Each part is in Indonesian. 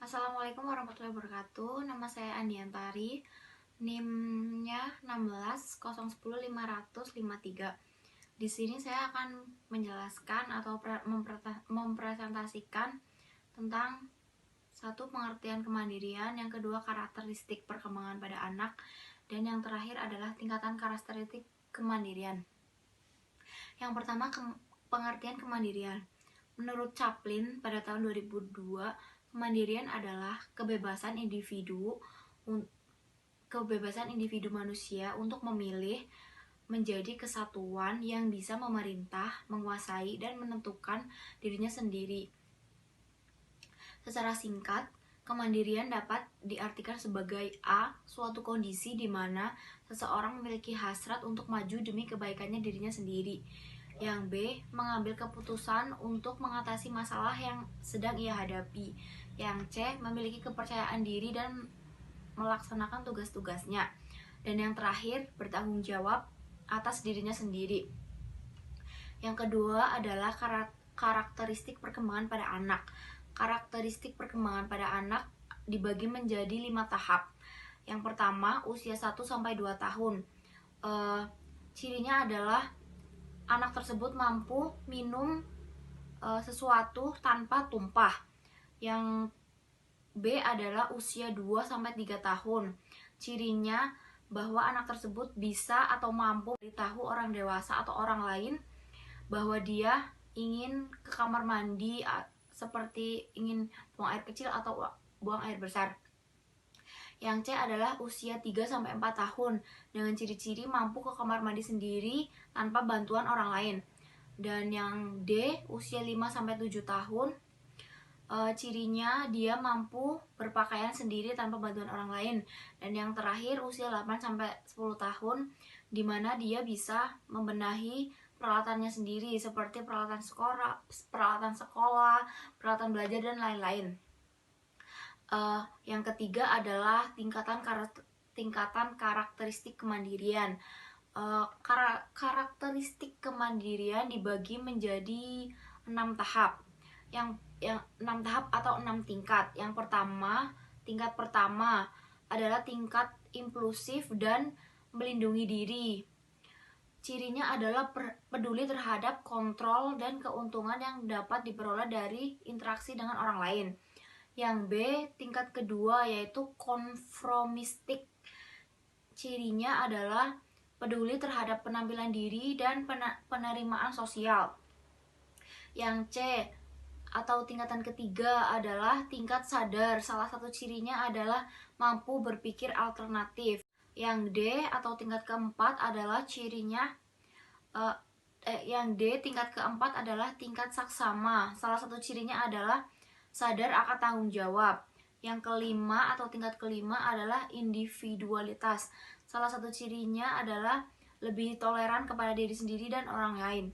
Assalamualaikum warahmatullahi wabarakatuh. Nama saya Andiantari. NIM-nya 16010553. Di sini saya akan menjelaskan atau mempresentasikan tentang satu pengertian kemandirian, yang kedua karakteristik perkembangan pada anak, dan yang terakhir adalah tingkatan karakteristik kemandirian. Yang pertama, pengertian kemandirian. Menurut Chaplin pada tahun 2002, kemandirian adalah kebebasan individu manusia untuk memilih menjadi kesatuan yang bisa memerintah, menguasai, dan menentukan dirinya sendiri. Secara singkat, kemandirian dapat diartikan sebagai A. Suatu kondisi di mana seseorang memiliki hasrat untuk maju demi kebaikannya dirinya sendiri. Yang B. Mengambil keputusan untuk mengatasi masalah yang sedang ia hadapi. Yang C. Memiliki kepercayaan diri dan melaksanakan tugas-tugasnya. Dan yang terakhir, bertanggung jawab atas dirinya sendiri. Yang kedua adalah karakteristik perkembangan pada anak. Karakteristik perkembangan pada anak dibagi menjadi 5 tahap. Yang pertama, usia 1-2 tahun. Cirinya adalah anak tersebut mampu minum sesuatu tanpa tumpah. Yang B adalah usia 2-3 tahun. Cirinya bahwa anak tersebut bisa atau mampu memberitahu orang dewasa atau orang lain bahwa dia ingin ke kamar mandi, seperti ingin buang air kecil atau buang air besar. Yang C adalah usia 3-4 tahun dengan ciri-ciri mampu ke kamar mandi sendiri tanpa bantuan orang lain. Dan yang D, usia 5-7 tahun, cirinya dia mampu berpakaian sendiri tanpa bantuan orang lain. Dan yang terakhir, usia 8-10 tahun, di mana dia bisa membenahi peralatannya sendiri seperti peralatan sekolah, peralatan belajar, dan lain-lain. Yang ketiga adalah tingkatan karakteristik kemandirian. Karakteristik kemandirian dibagi menjadi 6 tahap. Yang 6 tahap atau 6 tingkat. Tingkat pertama adalah tingkat impulsif dan melindungi diri. Cirinya adalah peduli terhadap kontrol dan keuntungan yang dapat diperoleh dari interaksi dengan orang lain. Yang B, tingkat kedua, yaitu konformistik. Cirinya adalah peduli terhadap penampilan diri dan penerimaan sosial. Yang C atau tingkatan ketiga adalah tingkat sadar. Salah satu cirinya adalah mampu berpikir alternatif. Yang D atau tingkat keempat adalah cirinya tingkat keempat adalah tingkat saksama. Salah satu cirinya adalah sadar akan tanggung jawab. Yang kelima atau tingkat kelima adalah individualitas. Salah satu cirinya adalah lebih toleran kepada diri sendiri dan orang lain.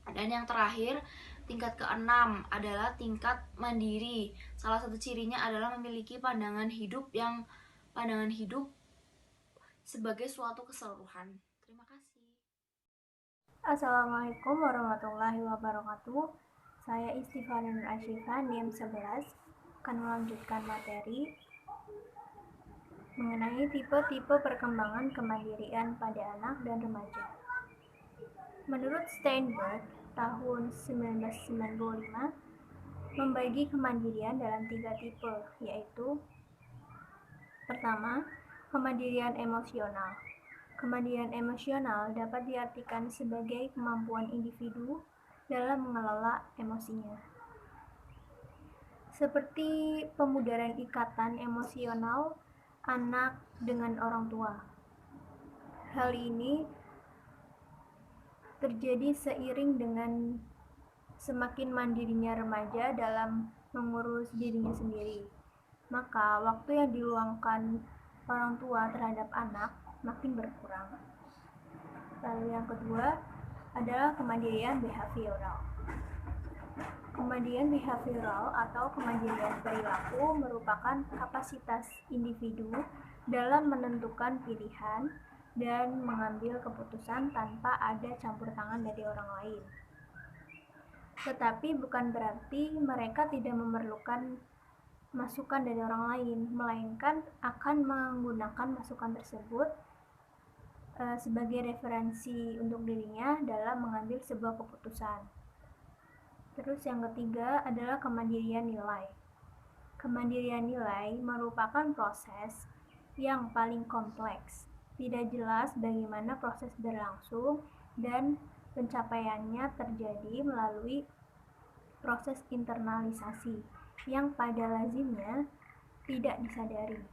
Dan yang terakhir, tingkat keenam adalah tingkat mandiri. Salah satu cirinya adalah memiliki pandangan hidup sebagai suatu keseluruhan. Terima kasih. Assalamualaikum warahmatullahi wabarakatuh. Saya Istifana Nur Asyifa, NIM 11, akan melanjutkan materi mengenai tipe-tipe perkembangan kemandirian pada anak dan remaja. Menurut Steinberg, tahun 1995, membagi kemandirian dalam 3 tipe, yaitu pertama, kemandirian emosional. Kemandirian emosional dapat diartikan sebagai kemampuan individu dalam mengelola emosinya, seperti pemudaran ikatan emosional anak dengan orang tua. Hal ini terjadi seiring dengan semakin mandirinya remaja dalam mengurus dirinya sendiri. Maka waktu yang diluangkan orang tua terhadap anak makin berkurang. Lalu yang kedua adalah kemandirian behavioral. Kemandirian behavioral atau kemandirian perilaku merupakan kapasitas individu dalam menentukan pilihan dan mengambil keputusan tanpa ada campur tangan dari orang lain. Tetapi bukan berarti mereka tidak masukan dari orang lain, melainkan akan menggunakan masukan tersebut sebagai referensi untuk dirinya dalam mengambil sebuah keputusan. Terus yang ketiga adalah kemandirian nilai. Kemandirian nilai merupakan proses yang paling kompleks. Tidak jelas bagaimana proses berlangsung dan pencapaiannya terjadi melalui proses internalisasi yang pada lazimnya tidak disadari.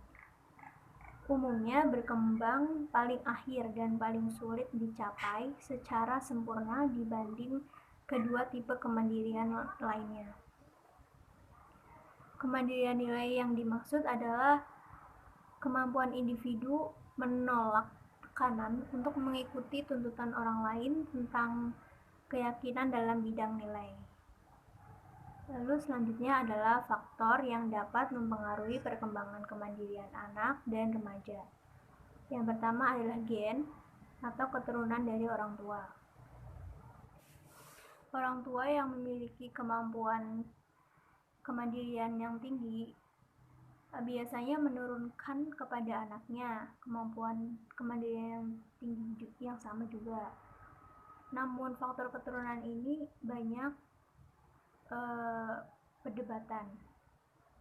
Umumnya berkembang paling akhir dan paling sulit dicapai secara sempurna dibanding kedua tipe kemandirian lainnya. Kemandirian nilai yang dimaksud adalah kemampuan individu menolak tekanan untuk mengikuti tuntutan orang lain tentang keyakinan dalam bidang nilai. Lalu selanjutnya adalah faktor yang dapat mempengaruhi perkembangan kemandirian anak dan remaja. Yang pertama adalah gen atau keturunan dari orang tua. Orang tua yang memiliki kemampuan kemandirian yang tinggi biasanya menurunkan kepada anaknya kemampuan kemandirian yang tinggi yang sama juga. Namun faktor keturunan ini banyak perdebatan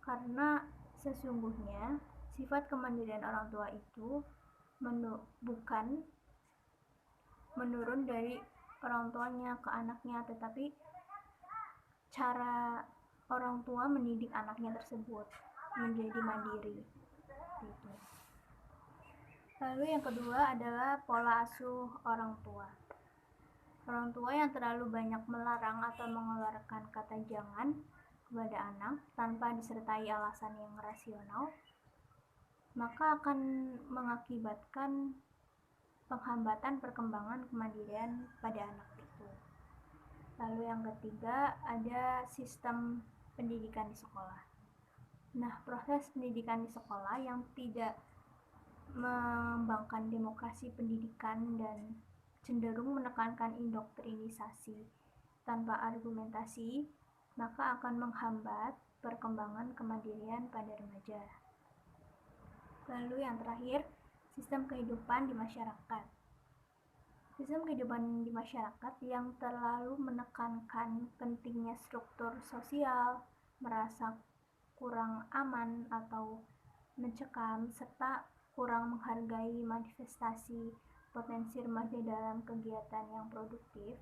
karena sesungguhnya sifat kemandirian orang tua itu bukan menurun dari orang tuanya ke anaknya, tetapi cara orang tua mendidik anaknya tersebut menjadi mandiri gitu. Lalu yang kedua adalah pola asuh orang tua. Orang tua yang terlalu banyak melarang atau mengeluarkan kata jangan kepada anak tanpa disertai alasan yang rasional, maka akan mengakibatkan penghambatan perkembangan kemandirian pada anak itu. Lalu yang ketiga ada sistem pendidikan di sekolah. Nah, proses pendidikan di sekolah yang tidak mengembangkan demokrasi pendidikan dan cenderung menekankan indoktrinisasi tanpa argumentasi, maka akan menghambat perkembangan kemandirian pada remaja. Lalu yang terakhir, sistem kehidupan di masyarakat. Sistem kehidupan di masyarakat yang terlalu menekankan pentingnya struktur sosial, merasa kurang aman atau mencekam, serta kurang menghargai manifestasi potensi remaja dalam kegiatan yang produktif,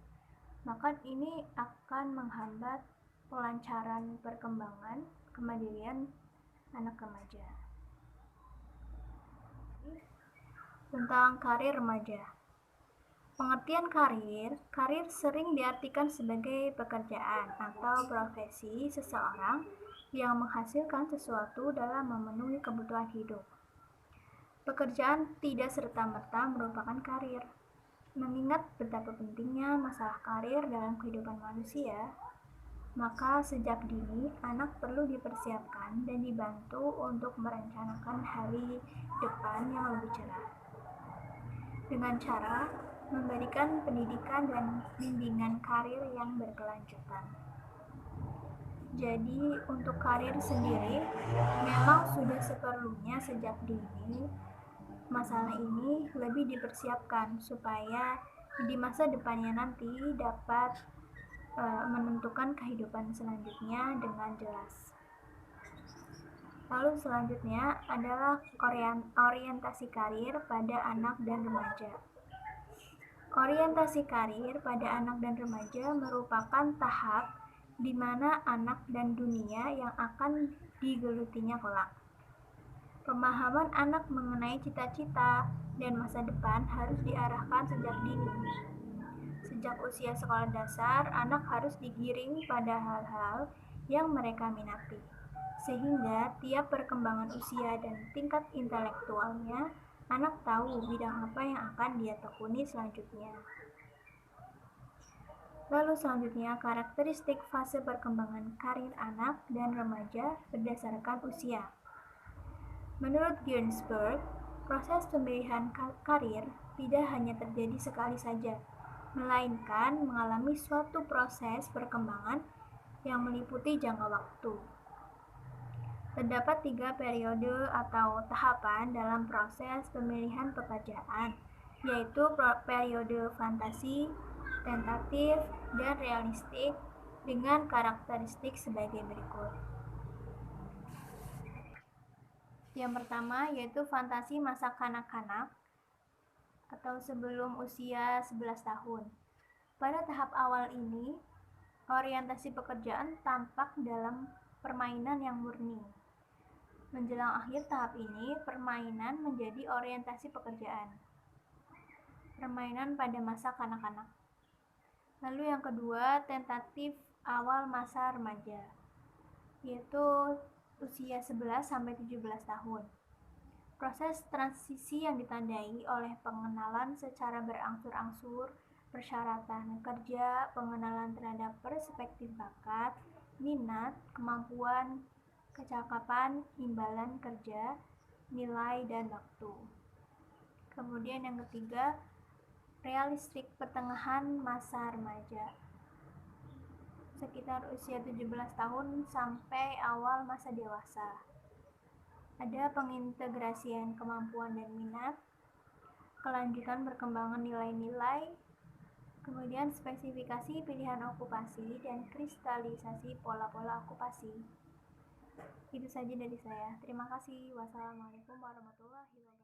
maka ini akan menghambat pelancaran perkembangan kemandirian anak remaja. Tentang karir remaja. Pengertian karir sering diartikan sebagai pekerjaan atau profesi seseorang yang menghasilkan sesuatu dalam memenuhi kebutuhan hidup. Pekerjaan tidak serta-merta merupakan karir. Mengingat betapa pentingnya masalah karir dalam kehidupan manusia, maka sejak dini anak perlu dipersiapkan dan dibantu untuk merencanakan hari depan yang lebih cerah. Dengan cara memberikan pendidikan dan bimbingan karir yang berkelanjutan. Jadi untuk karir sendiri memang sudah seperlunya sejak dini masalah ini lebih dipersiapkan supaya di masa depannya nanti dapat menentukan kehidupan selanjutnya dengan jelas. Lalu selanjutnya adalah orientasi karir pada anak dan remaja. Orientasi karir pada anak dan remaja merupakan tahap di mana anak dan dunia yang akan digelutinya kelak. Pemahaman anak mengenai cita-cita dan masa depan harus diarahkan sejak dini. Sejak usia sekolah dasar, anak harus digiring pada hal-hal yang mereka minati, sehingga tiap perkembangan usia dan tingkat intelektualnya, anak tahu bidang apa yang akan dia tekuni selanjutnya. Lalu selanjutnya, karakteristik fase perkembangan karir anak dan remaja berdasarkan usia. Menurut Ginsberg, proses pemilihan karir tidak hanya terjadi sekali saja, melainkan mengalami suatu proses perkembangan yang meliputi jangka waktu. Terdapat 3 periode atau tahapan dalam proses pemilihan pekerjaan, yaitu periode fantasi, tentatif, dan realistik dengan karakteristik sebagai berikut. Yang pertama yaitu fantasi masa kanak-kanak atau sebelum usia 11 tahun. Pada tahap awal ini, orientasi pekerjaan tampak dalam permainan yang murni. Menjelang akhir tahap ini, permainan menjadi orientasi pekerjaan. Permainan pada masa kanak-kanak. Lalu yang kedua, tentatif awal masa remaja, yaitu usia 11 sampai 17 tahun. Proses transisi yang ditandai oleh pengenalan secara berangsur-angsur, persyaratan kerja, pengenalan terhadap perspektif bakat, minat, kemampuan, kecakapan, imbalan kerja, nilai, dan waktu. Kemudian yang ketiga, realistik pertengahan masa remaja, sekitar usia 17 tahun sampai awal masa dewasa. Ada pengintegrasian kemampuan dan minat, kelanjutan perkembangan nilai-nilai, kemudian spesifikasi pilihan okupasi, dan kristalisasi pola-pola okupasi. Itu saja dari saya. Terima kasih. Wassalamualaikum warahmatullahi wabarakatuh.